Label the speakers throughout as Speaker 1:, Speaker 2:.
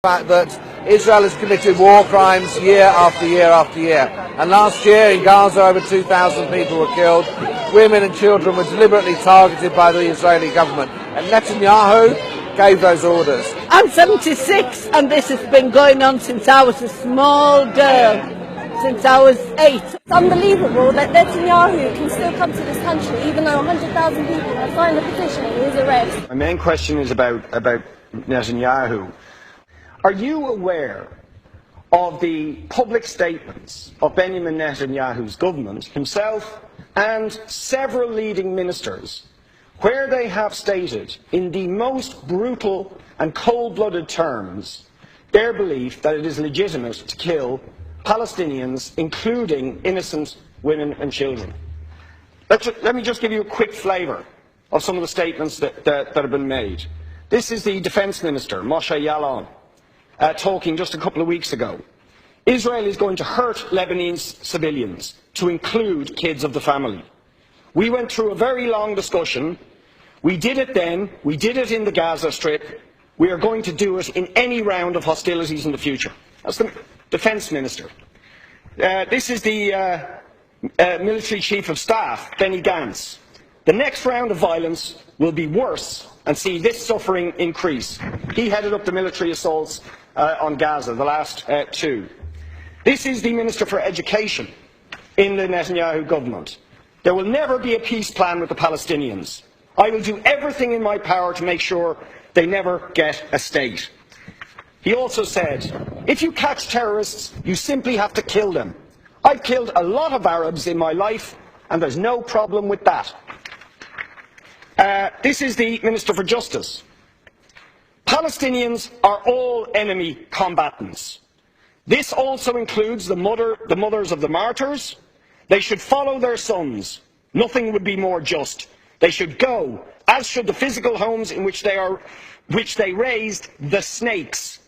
Speaker 1: fact that Israel has committed war crimes year after year after year. And last year in Gaza over 2,000 people were killed. Women and children were deliberately targeted by the Israeli government. And Netanyahu gave those orders.
Speaker 2: I'm 76 and this has been going on since I was a small girl, since I was 8.
Speaker 3: It's unbelievable that Netanyahu can still come to this country even though 100,000 people have signed a petition for his arrest.
Speaker 4: My main question is about Netanyahu. Are you aware of the public statements of Benjamin Netanyahu's government, himself and several leading ministers, where they have stated in the most brutal and cold-blooded terms their belief that it is legitimate to kill Palestinians, including innocent women and children? Let me just give you a quick flavour of some of the statements that have been made. This is the Defence Minister, Moshe Yaalon, talking just a couple of weeks ago. Israel is going to hurt Lebanese civilians, to include kids of the family. We went through a very long discussion. We did it then. We did it in the Gaza Strip. We are going to do it in any round of hostilities in the future. That's the Defence Minister. This is the Military Chief of Staff, Benny Gantz. The next round of violence will be worse and see this suffering increase. He headed up the military assaults on Gaza, the last two. This is the Minister for Education in the Netanyahu government. There will never be a peace plan with the Palestinians. I will do everything in my power to make sure they never get a state. He also said, if you catch terrorists, you simply have to kill them. I've killed a lot of Arabs in my life, and there's no problem with that. This is the Minister for Justice. Palestinians are all enemy combatants. This also includes the mothers of the martyrs. They should follow their sons. Nothing would be more just. They should go, as should the physical homes in which they raised the snakes.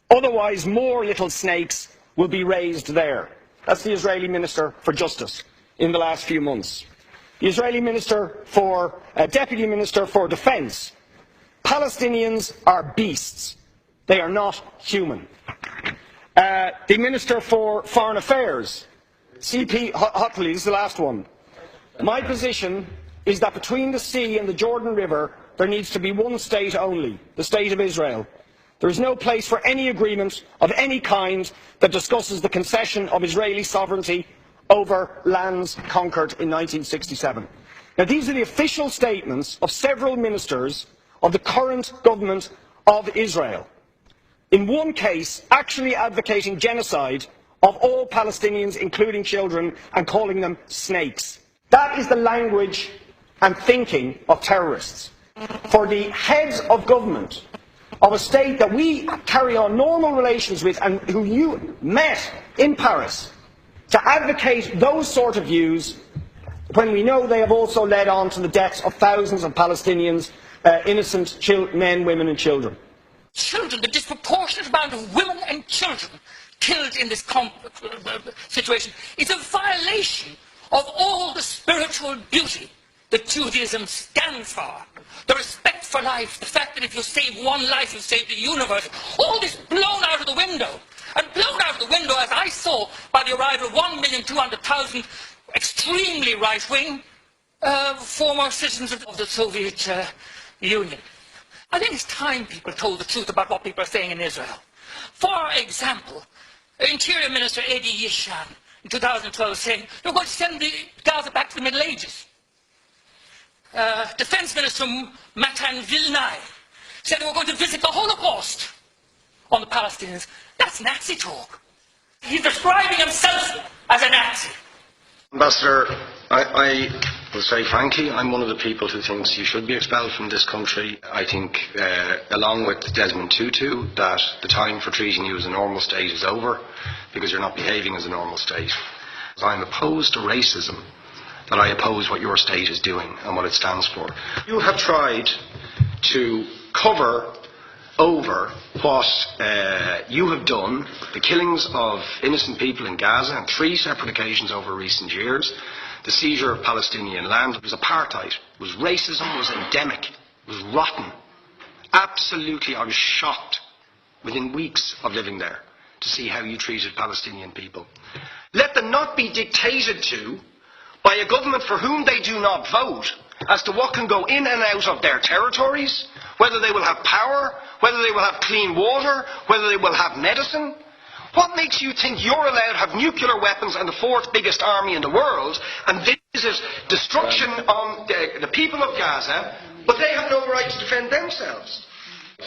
Speaker 4: Otherwise, more little snakes will be raised there. That's the Israeli Minister for Justice in the last few months. The Israeli Deputy Minister for Defence. Palestinians are beasts. They are not human. The Minister for Foreign Affairs, C.P. Hotley, is the last one. My position is that between the sea and the Jordan River, there needs to be one state only, the State of Israel. There is no place for any agreement of any kind that discusses the concession of Israeli sovereignty over lands conquered in 1967. Now, these are the official statements of several ministers of the current government of Israel. In one case, actually advocating genocide of all Palestinians, including children, and calling them snakes. That is the language and thinking of terrorists. For the heads of government of a state that we carry on normal relations with and who you met in Paris, to advocate those sort of views when we know they have also led on to the deaths of thousands of Palestinians, innocent men, women and children.
Speaker 5: Children, the disproportionate amount of women and children killed in this situation is a violation of all the spiritual beauty that Judaism stands for. The respect for life, the fact that if you save one life, you save the universe. All this blown out of the window. And blown out of the window, as I saw, by the arrival of 1,200,000 extremely right-wing former citizens of the Soviet Union. I think it's time people told the truth about what people are saying in Israel. For example, Interior Minister Eddie Yishan in 2012 saying, you're going to send the Gaza back to the Middle Ages. Defence Minister Matan Vilnai said they were going to visit the Holocaust on the Palestinians. That's Nazi talk. He's describing himself as a Nazi.
Speaker 6: Ambassador, I will say frankly, I'm one of the people who thinks you should be expelled from this country. I think, along with Desmond Tutu, that the time for treating you as a normal state is over, because you're not behaving as a normal state. I'm opposed to racism, that I oppose what your state is doing and what it stands for. You have tried to cover over what you have done, the killings of innocent people in Gaza on 3 separate occasions over recent years, the seizure of Palestinian land. It was apartheid, it was racism, it was endemic, it was rotten. Absolutely, I was shocked within weeks of living there to see how you treated Palestinian people. Let them not be dictated to by a government for whom they do not vote as to what can go in and out of their territories, whether they will have power, whether they will have clean water, whether they will have medicine. What makes you think you're allowed to have nuclear weapons and the fourth biggest army in the world and visit destruction on the people of Gaza, but they have no right to defend themselves?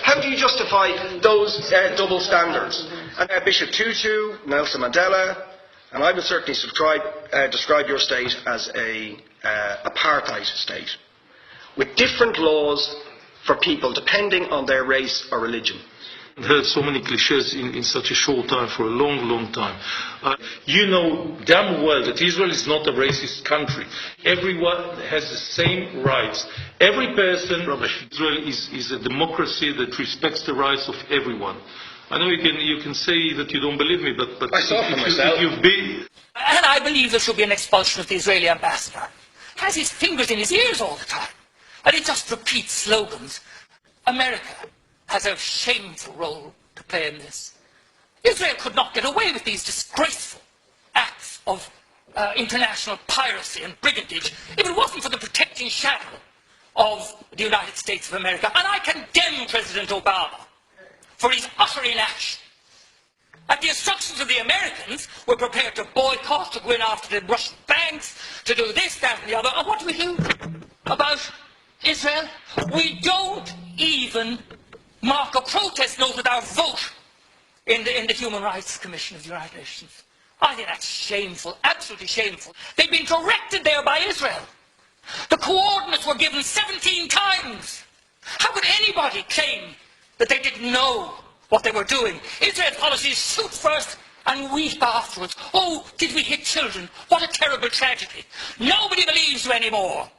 Speaker 6: How do you justify those double standards? And Bishop Tutu, Nelson Mandela, and I would certainly describe your state as an apartheid state, with different laws for people depending on their race or religion.
Speaker 7: I've heard so many cliches in such a short time for a long, long time. You know damn well that Israel is not a racist country. Everyone has the same rights. Every person, Israel is a democracy that respects the rights of everyone. I know you can say that you don't believe me, but
Speaker 6: I saw it for myself.
Speaker 7: You've been...
Speaker 5: And I believe there should be an expulsion of the Israeli ambassador. Has his fingers in his ears all the time. And he just repeats slogans. America has a shameful role to play in this. Israel could not get away with these disgraceful acts of international piracy and brigandage if it wasn't for the protecting shadow of the United States of America. And I condemn President Obama for his utter inaction. At the instructions of the Americans, we're prepared to boycott, to go in after the Russian banks, to do this, that and the other. And what do we do about Israel? We don't even mark a protest note with our vote in the Human Rights Commission of the United Nations. I think that's shameful, absolutely shameful. They've been directed there by Israel. The coordinates were given 17 times. How could anybody claim that they didn't know what they were doing? Israel's policy is shoot first and weep afterwards. Oh, did we hit children? What a terrible tragedy. Nobody believes you anymore.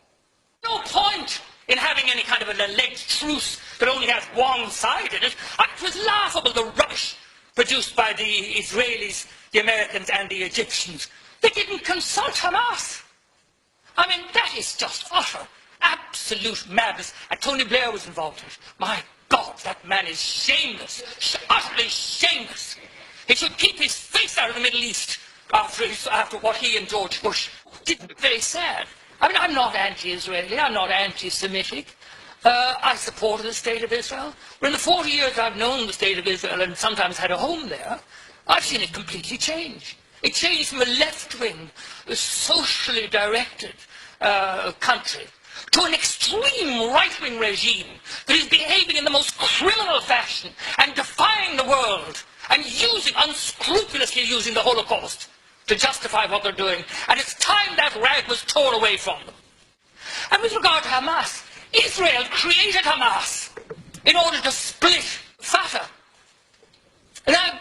Speaker 5: No point in having any kind of an alleged truce that only has one side in it. It was laughable, the rubbish produced by the Israelis, the Americans and the Egyptians. They didn't consult Hamas. I mean, that is just utter, absolute madness. And Tony Blair was involved in it. My God, that man is shameless, utterly shameless. He should keep his face out of the Middle East after what he and George Bush did. Very sad. I mean, I'm not anti-Israeli, I'm not anti-Semitic. I supported the State of Israel. But in the 40 years I've known the State of Israel and sometimes had a home there, I've seen it completely change. It changed from a left-wing, socially directed country to an extreme right-wing regime that is behaving in the most criminal fashion and defying the world and unscrupulously using the Holocaust to justify what they're doing. And it's time that rag was torn away from them. And with regard to Hamas, Israel created Hamas in order to split Fatah.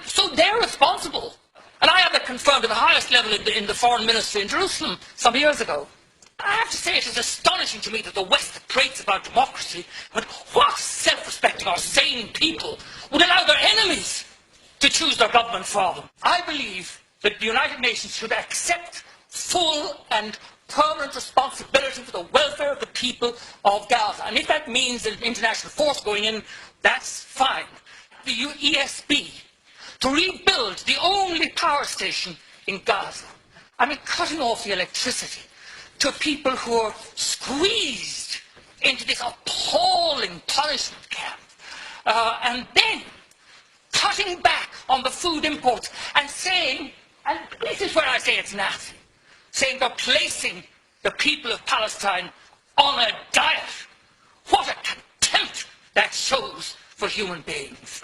Speaker 5: So they're responsible. And I had that confirmed at the highest level in the foreign ministry in Jerusalem some years ago. I have to say it is astonishing to me that the West prates about democracy, but what self-respecting or sane people would allow their enemies to choose their government for them? I believe that the United Nations should accept full and permanent responsibility for the welfare of the people of Gaza. And if that means an international force going in, that's fine. The ESB, to rebuild the only power station in Gaza. I mean, cutting off the electricity to people who are squeezed into this appalling punishment camp. And then cutting back on the food imports and saying, and this is where I say it's nasty, saying they're placing the people of Palestine on a diet. What a contempt that shows for human beings.